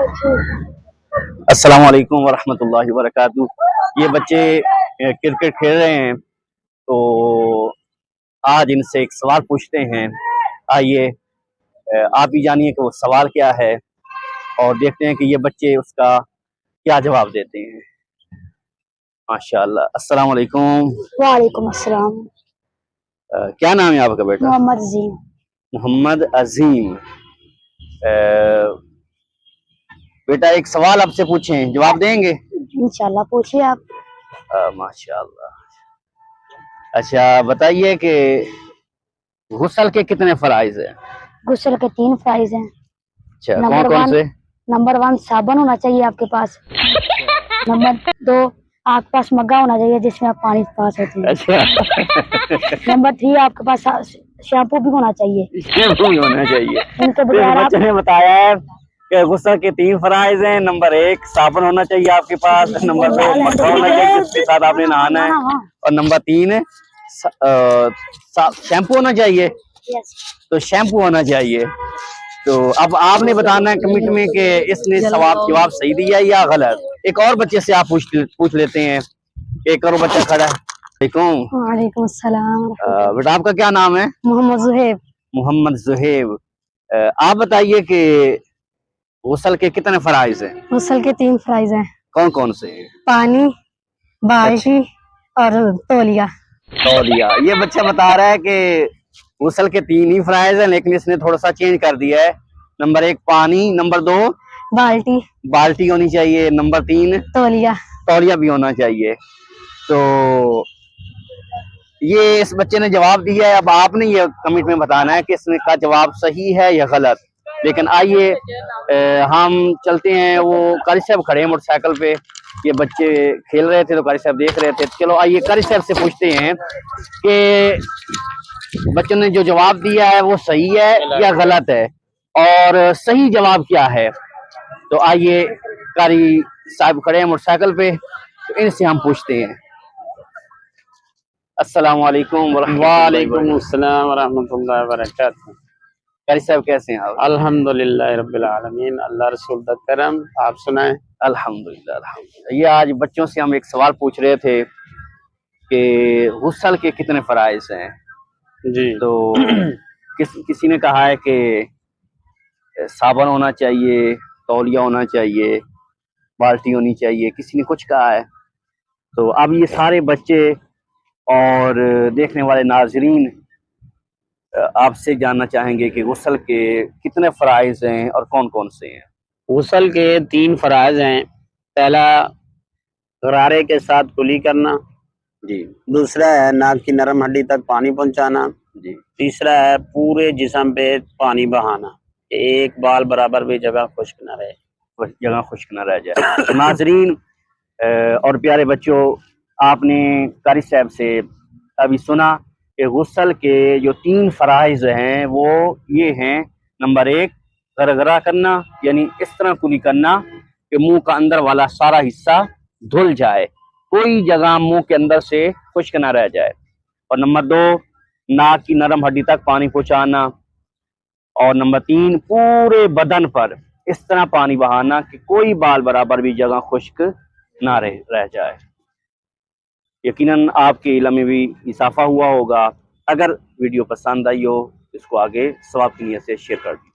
السلام علیکم ورحمۃ اللہ وبرکاتہ۔ یہ بچے کرکٹ کھیل رہے ہیں، تو آج ان سے ایک سوال پوچھتے ہیں۔ آئیے آپ بھی جانیے کہ وہ سوال کیا ہے، اور دیکھتے ہیں کہ یہ بچے اس کا کیا جواب دیتے ہیں۔ ماشاءاللہ۔ السلام علیکم۔ وعلیکم السلام۔ کیا نام ہے آپ کا بیٹا؟ محمد عظیم۔ محمد عظیم۔ بیٹا ایک سوال آپ سے پوچھیں، جواب دیں گے؟ انشاءاللہ پوچھیے آپ۔ ماشاءاللہ۔ اچھا بتائیے کہ غسل کے کتنے فرائض ہیں؟ غسل کے 3 فرائض ہیں۔ اچھا کون کون سے؟ نمبر 1 صابن ہونا چاہیے آپ کے پاس۔ نمبر 2 آپ کے پاس مگا ہونا چاہیے جس میں آپ پانی پاس ہوتے ہیں۔ اچھا نمبر 3 آپ کے پاس شیمپو بھی ہونا چاہیے۔ شیمپو بھی ہونا چاہیے۔ ان کے بغیر آپ بچے نے بتایا ہے کہ غسل کے 3 فرائض ہیں۔ نمبر 1 صابن ہونا چاہیے آپ کے پاس، نمبر 2 مگا ہونا چاہیے جس کے ساتھ آپ نے نہانا ہے، اور نمبر 3 شیمپو ہونا چاہیے۔ تو شیمپو ہونا چاہیے۔ تو اب آپ نے بتانا ہے کمنٹ میں کہ اس نے جواب صحیح دیا یا غلط۔ ایک اور بچے سے آپ پوچھ لیتے ہیں۔ ایک اور بچہ کھڑا ہے۔ وعلیکم السلام۔ بیٹا آپ کا کیا نام ہے؟ محمد زہیب۔ محمد زہیب۔ آپ بتائیے کہ غسل کے کتنے فرائض ہیں؟ غسل کے 3 فرائض ہیں۔ کون کون سے ہیں؟ پانی، بالٹی اور تولیہ۔ تولیہ۔ یہ بچہ بتا رہا ہے کہ غسل کے 3 ہی فرائض ہیں، لیکن اس نے تھوڑا سا چینج کر دیا ہے۔ نمبر 1 پانی، نمبر 2 بالٹی ہونی چاہیے، نمبر 3 تولیہ بھی ہونا چاہیے۔ تو یہ اس بچے نے جواب دیا ہے۔ اب آپ نے یہ کمنٹ میں بتانا ہے کہ اس کا جواب صحیح ہے یا غلط۔ لیکن آئیے ہم چلتے ہیں، وہ قاری صاحب کھڑے ہیں موٹر سائیکل پہ، یہ بچے کھیل رہے تھے تو قاری صاحب دیکھ رہے تھے۔ چلو آئیے قاری صاحب سے پوچھتے ہیں کہ بچوں نے جو جواب دیا ہے وہ صحیح ہے یا غلط ہے، اور صحیح جواب کیا ہے۔ تو آئیے قاری صاحب کھڑے ہیں موٹر سائیکل پہ، تو ان سے ہم پوچھتے ہیں۔ السلام علیکم ورحمۃ اللہ۔ وعلیکم السلام ورحمۃ اللہ وبرکاتہ۔ قاری صاحب کیسے ہیں آپ؟ الحمدللہ رب العالمین، اللہ رسول دا کرم۔ آپ سنائیں؟ الحمدللہ الحمدللہ۔ یہ آج بچوں سے ہم ایک سوال پوچھ رہے تھے کہ غسل کے کتنے فرائض ہیں۔ جی تو کسی نے کہا ہے کہ صابن ہونا چاہیے، تولیہ ہونا چاہیے، بالٹی ہونی چاہیے، کسی نے کچھ کہا ہے۔ تو اب یہ سارے بچے اور دیکھنے والے ناظرین آپ سے جاننا چاہیں گے کہ غسل کے کتنے فرائض ہیں اور کون کون سے ہیں۔ غسل کے 3 فرائض ہیں۔ پہلا غرارے کے ساتھ کلی کرنا، جی دوسرا ہے ناک کی نرم ہڈی تک پانی پہنچانا، جی تیسرا ہے پورے جسم پہ پانی بہانا، ایک بال برابر بھی جگہ خشک نہ رہے، جگہ خشک نہ رہ جائے۔ تو ناظرین اور پیارے بچوں، آپ نے قاری صاحب سے ابھی سنا کہ غسل کے جو 3 فرائض ہیں وہ یہ ہیں۔ نمبر 1 غرغرہ کرنا، یعنی اس طرح کلی کرنا کہ منہ کا اندر والا سارا حصہ دھل جائے، کوئی جگہ منہ کے اندر سے خشک نہ رہ جائے۔ اور نمبر 2 ناک کی نرم ہڈی تک پانی پہنچانا، اور نمبر 3 پورے بدن پر اس طرح پانی بہانا کہ کوئی بال برابر بھی جگہ خشک نہ رہ جائے۔ یقیناً آپ کے علم میں بھی اضافہ ہوا ہوگا۔ اگر ویڈیو پسند آئی ہو اس کو آگے ثواب کی نیت سے شیئر کر دیں۔